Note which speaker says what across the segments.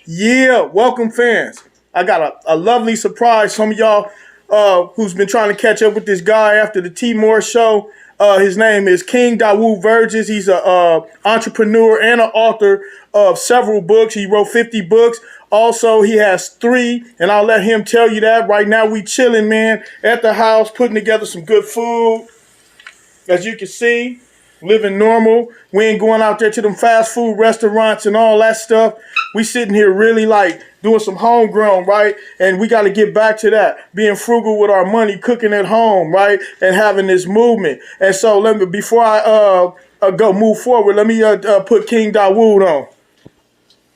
Speaker 1: Yeah, welcome fans. I got a lovely surprise. Some of y'all who's been trying to catch up with this guy after the T Moore show. His name is King Dawood Burgess. He's a entrepreneur and an author of several books. He wrote 50 books. Also, he has three, and I'll let him tell you that. Right now, we chilling, man, at the house, putting together some good food. As you can see, living normal. We ain't going out there to them fast food restaurants and all that stuff. We sitting here really like doing some homegrown, right? And we got to get back to that. Being frugal with our money, cooking at home, right? And having this movement. And so let me, before I go move forward, let me put King Dawood on.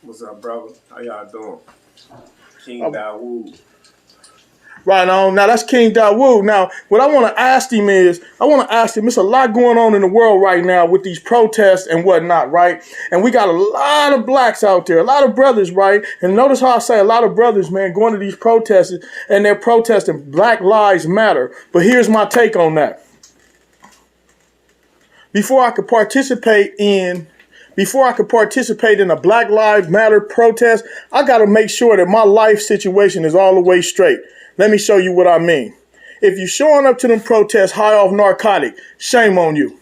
Speaker 2: What's up, brother? How y'all doing? King Dawood.
Speaker 1: Right on. Now that's King Dawood. Now, what I want to ask him is, it's a lot going on in the world right now with these protests and whatnot, right? And we got a lot of blacks out there, a lot of brothers, right? And notice how I say a lot of brothers, man, going to these protests and they're protesting Black Lives Matter. But here's my take on that. Before I could participate in a Black Lives Matter protest, I got to make sure that my life situation is all the way straight. Let me show you what I mean. If you're showing up to them protests high off narcotic, shame on you,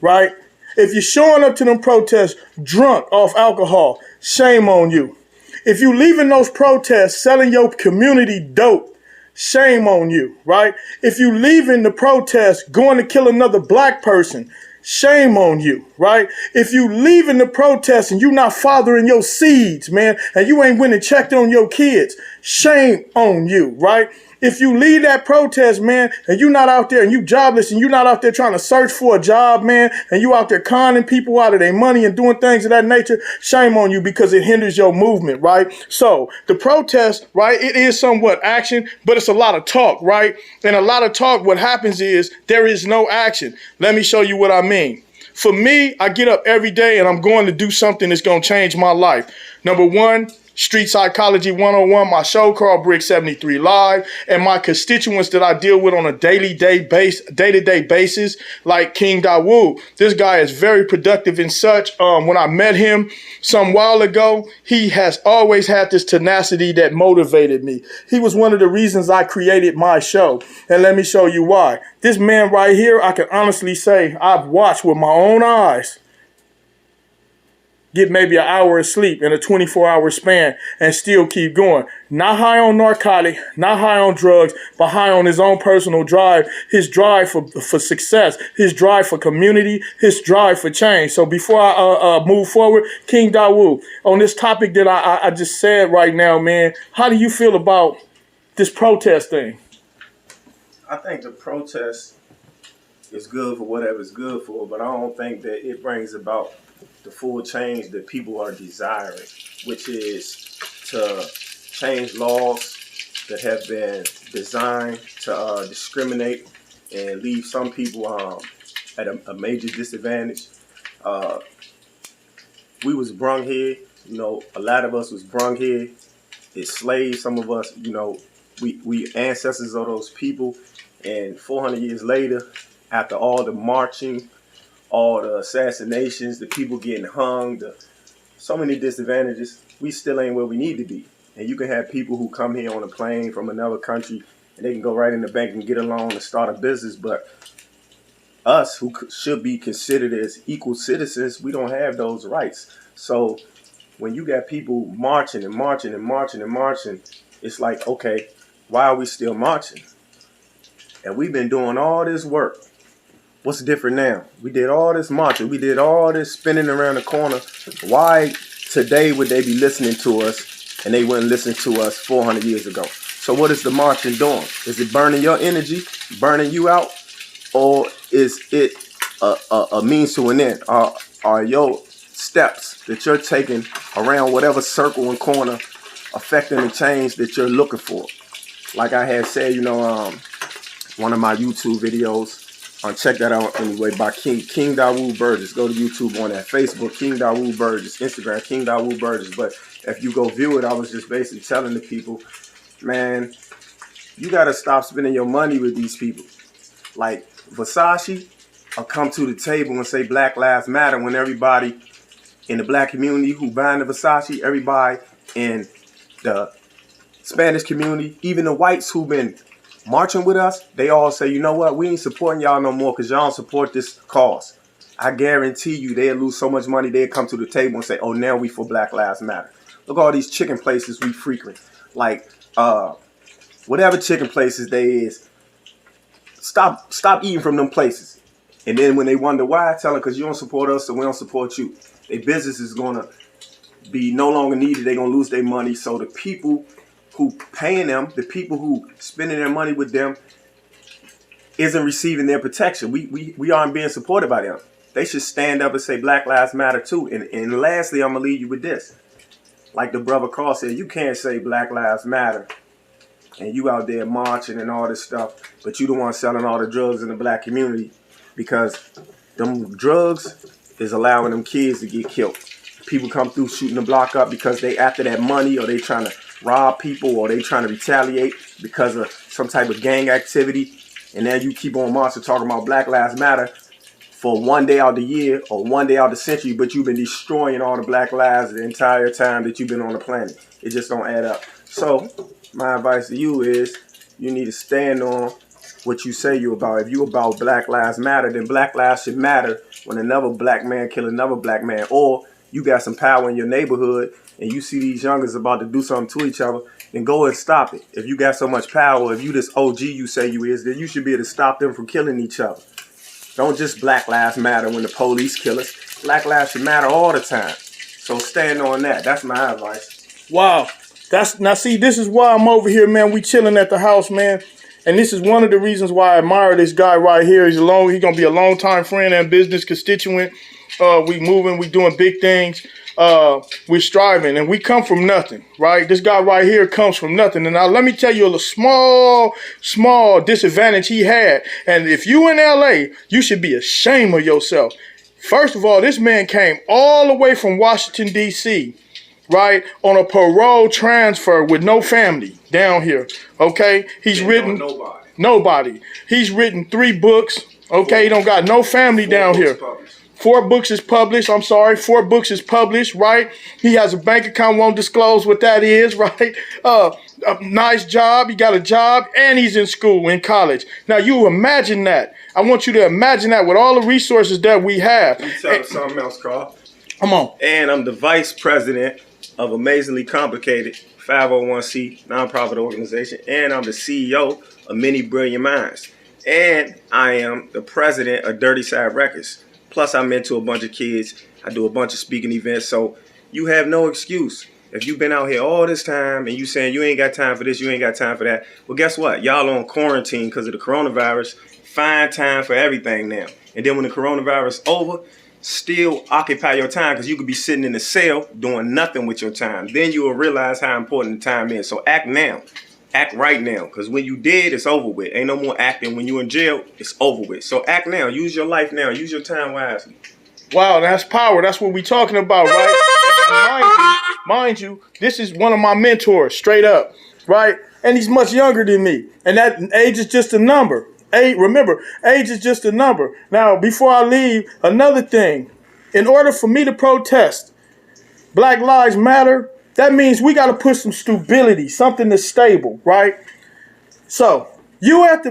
Speaker 1: right? If you're showing up to them protests drunk off alcohol, shame on you. If you leaving those protests selling your community dope, shame on you, right? If you leaving the protest going to kill another black person, shame on you, right? If you leaving the protest and you not fathering your seeds, man, and you ain't went and checked on your kids, shame on you, right? If you leave that protest, man, and you not out there and you jobless and you not out there trying to search for a job, man, and you out there conning people out of their money and doing things of that nature, shame on you because it hinders your movement, right? So the protest, right, it is somewhat action, but it's a lot of talk, right? And a lot of talk, what happens is there is no action. Let me show you what I mean. For me, I get up every day and I'm going to do something that's going to change my life. Number one, Street Psychology 101, my show called Brick 73 Live, and my constituents that I deal with on a day-to-day basis, like King Dawood. This guy is very productive and such. When I met him some while ago, he has always had this tenacity that motivated me. He was one of the reasons I created my show, and let me show you why. This man right here, I can honestly say I've watched with my own eyes get maybe an hour of sleep in a 24-hour span and still keep going. Not high on narcotic, not high on drugs, but high on his own personal drive, his drive for success, his drive for community, his drive for change. So before I move forward, King Dawood, on this topic that I just said right now, man, how do you feel about this protest thing?
Speaker 2: I think the protest is good for whatever it's good for, but I don't think that it brings about the full change that people are desiring, which is to change laws that have been designed to discriminate and leave some people at a major disadvantage. We was brung here, a lot of us was brung here as slaves. Some of us, we ancestors of those people. And 400 years later, after all the marching, all the assassinations, the people getting hung, so many disadvantages, we still ain't where we need to be. And you can have people who come here on a plane from another country and they can go right in the bank and get a loan and start a business. But us who should be considered as equal citizens, we don't have those rights. So when you got people marching and marching and marching and marching, it's like, okay, why are we still marching? And we've been doing all this work. What's different now? We did all this marching. We did all this spinning around the corner. Why today would they be listening to us and they wouldn't listen to us 400 years ago? So what is the marching doing? Is it burning your energy, burning you out? Or is it a means to an end? Are your steps that you're taking around whatever circle and corner affecting the change that you're looking for? Like I had said, one of my YouTube videos, check that out anyway, by King Dawood Burgess. Go to YouTube on that. Facebook, King Dawood Burgess. Instagram, King Dawood Burgess. But if you go view it, I was just basically telling the people, man, you got to stop spending your money with these people. Like Versace will come to the table and say Black Lives Matter when everybody in the black community who buying the Versace, everybody in the Spanish community, even the whites who've been marching with us, they all say, you know what, we ain't supporting y'all no more because y'all don't support this cause. I guarantee you they'll lose so much money, they'll come to the table and say, oh, now we for Black Lives Matter. Look at all these chicken places we frequent. Like, whatever chicken places they is, stop eating from them places. And then when they wonder why, tell them because you don't support us, so we don't support you. Their business is going to be no longer needed. They're going to lose their money. So the people who paying them, the people who spending their money with them, isn't receiving their protection. We aren't being supported by them. They should stand up and say Black Lives Matter too. And lastly, I'm going to leave you with this. Like the brother Carl said, you can't say Black Lives Matter and you out there marching and all this stuff, but you the one selling all the drugs in the black community, because them drugs is allowing them kids to get killed. People come through shooting the block up because they after that money, or they trying to rob people, or they trying to retaliate because of some type of gang activity. And then you keep on marching talking about Black Lives Matter for one day out of the year or one day out of the century, but you've been destroying all the black lives the entire time that you've been on the planet. It just don't add up. So my advice to you is you need to stand on what you say you about. If you about Black Lives Matter, then Black Lives should matter when another black man kill another black man. Or you got some power in your neighborhood and you see these youngers about to do something to each other, then go and stop it. If you got so much power, if you this OG you say you is, then you should be able to stop them from killing each other. Don't just Black Lives Matter when the police kill us. Black lives should matter all the time. So stand on that. That's my advice.
Speaker 1: Wow. Now see, this is why I'm over here, man. We chilling at the house, man. And this is one of the reasons why I admire this guy right here. He's going to be a long-time friend and business constituent. We moving, we doing big things. We're striving, and we come from nothing, right? This guy right here comes from nothing. And now let me tell you a small disadvantage he had. And if you in LA, you should be ashamed of yourself. First of all, this man came all the way from Washington, D.C., right, on a parole transfer with no family down here, okay? He's written nobody. He's written 3 books, okay? He don't got no family down here. 4 books is published. 4 books is published, right? He has a bank account, won't disclose what that is, right? A nice job. He got a job, and he's in school, in college. Now, you imagine that. I want you to imagine that with all the resources that we have.
Speaker 2: You tell something else, Carl.
Speaker 1: Come on.
Speaker 2: And I'm the vice president of Amazingly Complicated, 501c nonprofit organization, and I'm the CEO of Many Brilliant Minds. And I am the president of Dirty Side Records. Plus, I mentor a bunch of kids. I do a bunch of speaking events. So you have no excuse. If you've been out here all this time and you saying you ain't got time for this, you ain't got time for that, well, guess what? Y'all on quarantine because of the coronavirus. Find time for everything now. And then when the coronavirus over, still occupy your time, because you could be sitting in a cell doing nothing with your time. Then you will realize how important the time is. So act now. Act right now, because when you dead, it's over with. Ain't no more acting. When you in jail, it's over with. So act now. Use your life now. Use your time wisely.
Speaker 1: Wow, that's power. That's what we talking about, right? Mind you, this is one of my mentors, straight up, right? And he's much younger than me. And that age is just a number. Remember, age is just a number. Now, before I leave, another thing. In order for me to protest Black Lives Matter, that means we got to put some stability, something that's stable, right? So you have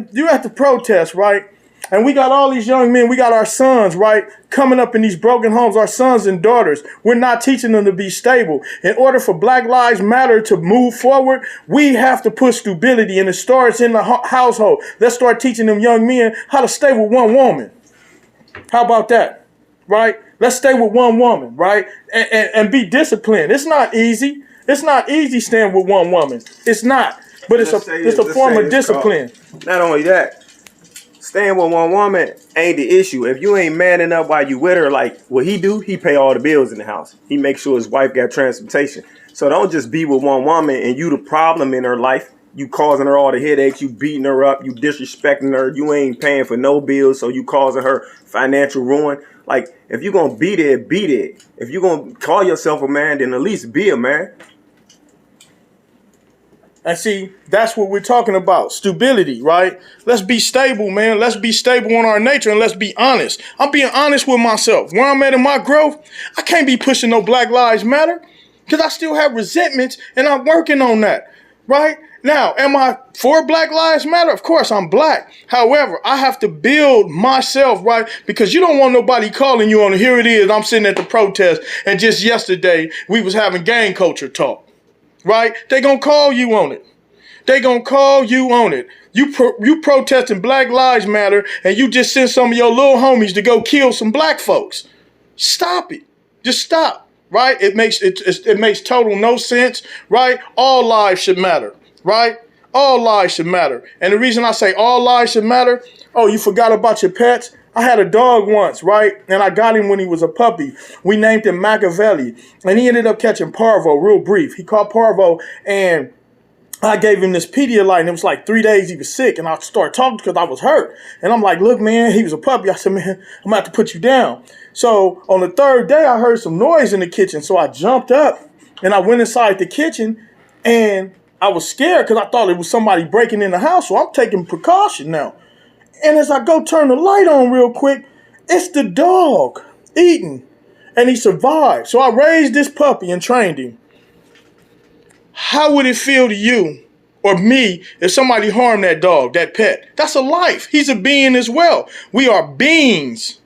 Speaker 1: to protest, right? And we got all these young men, we got our sons, right, coming up in these broken homes, our sons and daughters. We're not teaching them to be stable. In order for Black Lives Matter to move forward, we have to put stability, and it starts in the household. Let's start teaching them young men how to stay with one woman. How about that, right? Let's stay with one woman, right? And be disciplined. It's not easy. It's not easy staying with one woman. It's not. But it's a form of discipline.
Speaker 2: Not only that, staying with one woman ain't the issue. If you ain't man enough while you with her, like what he do, he pay all the bills in the house. He make sure his wife got transportation. So don't just be with one woman and you the problem in her life. You causing her all the headaches, you beating her up, you disrespecting her, you ain't paying for no bills, so you causing her financial ruin. Like, if you gonna be there, be there. If you gonna call yourself a man, then at least be a man.
Speaker 1: And see, that's what we're talking about. Stability, right? Let's be stable, man. Let's be stable on our nature, and let's be honest. I'm being honest with myself. Where I'm at in my growth, I can't be pushing no Black Lives Matter. because I still have resentments and I'm working on that, right? Now, am I for Black Lives Matter? Of course, I'm black. However, I have to build myself, right? Because you don't want nobody calling you on, here it is, I'm sitting at the protest, and just yesterday, we was having gang culture talk, right? They gonna call you on it. They gonna call you on it. You protesting Black Lives Matter, and you just send some of your little homies to go kill some black folks. Stop it. Just stop, right? It makes total no sense, right? All lives should matter, right? All lives should matter. And the reason I say all lives should matter, oh, you forgot about your pets? I had a dog once, right? And I got him when he was a puppy. We named him Machiavelli. And he ended up catching parvo real brief. He caught parvo, and I gave him this Pedialyte, and it was like 3 days he was sick, and I started talking because I was hurt. And I'm like, look, man, he was a puppy. I said, man, I'm going to have to put you down. So on the third day, I heard some noise in the kitchen. So I jumped up, and I went inside the kitchen, and I was scared because I thought it was somebody breaking in the house. So I'm taking precaution now. And as I go turn the light on real quick, it's the dog eating, and he survived. So I raised this puppy and trained him. How would it feel to you or me if somebody harmed that dog, that pet? That's a life. He's a being as well. We are beings.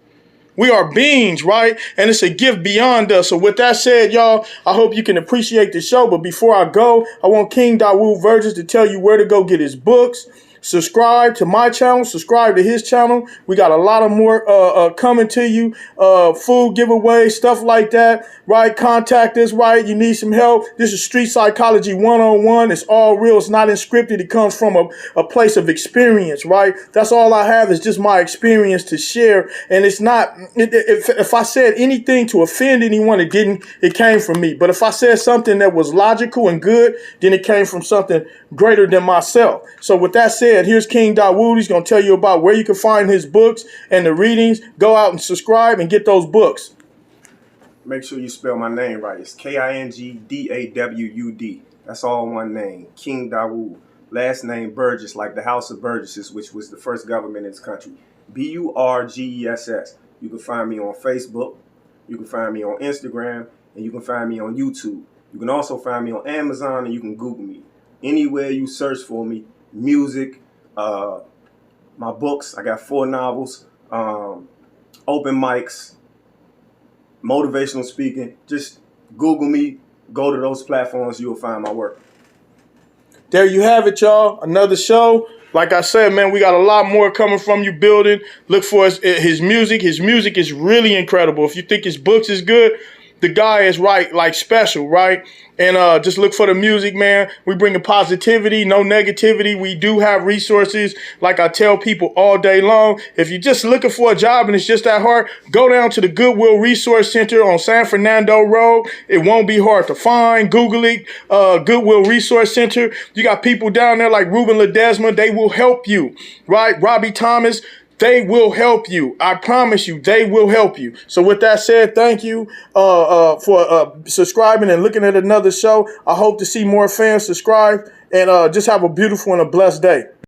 Speaker 1: We are beings, right? And it's a gift beyond us. So with that said, y'all, I hope you can appreciate the show. But before I go, I want King Dawood Virgins to tell you where to go get his books. Subscribe to my channel. Subscribe to his channel. We got a lot of more coming to you. Food giveaways, stuff like that, right? Contact us, right? You need some help. This is Street Psychology 101. It's all real. It's not scripted. It comes from a place of experience, right? That's all I have is just my experience to share. And it's not, if I said anything to offend anyone, it came from me. But if I said something that was logical and good, then it came from something greater than myself. So with that said, here's King Dawood. He's going to tell you about where you can find his books and the readings. Go out and subscribe and get those books.
Speaker 2: Make sure you spell my name right. It's Kingdawud. That's all one name. King Dawood. Last name Burgess, like the House of Burgesses, which was the first government in this country. Burgess. You can find me on Facebook. You can find me on Instagram. And you can find me on YouTube. You can also find me on Amazon, and you can Google me. Anywhere you search for me, music, my books. I got 4 novels, open mics, motivational speaking. Just Google me, go to those platforms, you'll find my work.
Speaker 1: There you have it, y'all. Another show. Like I said, man, we got a lot more coming from you building. Look for his music. His music is really incredible. If you think his books is good, the guy is right, like special, right? And just look for the music, man. We bringing positivity, no negativity. We do have resources. Like I tell people all day long, if you're just looking for a job and it's just that hard, go down to the Goodwill Resource Center on San Fernando Road. It won't be hard to find. Google it, Goodwill Resource Center. You got people down there like Ruben Ledesma. They will help you, right? Robbie Thomas. They will help you. I promise you, they will help you. So with that said, thank you for subscribing and looking at another show. I hope to see more fans subscribe, and just have a beautiful and a blessed day.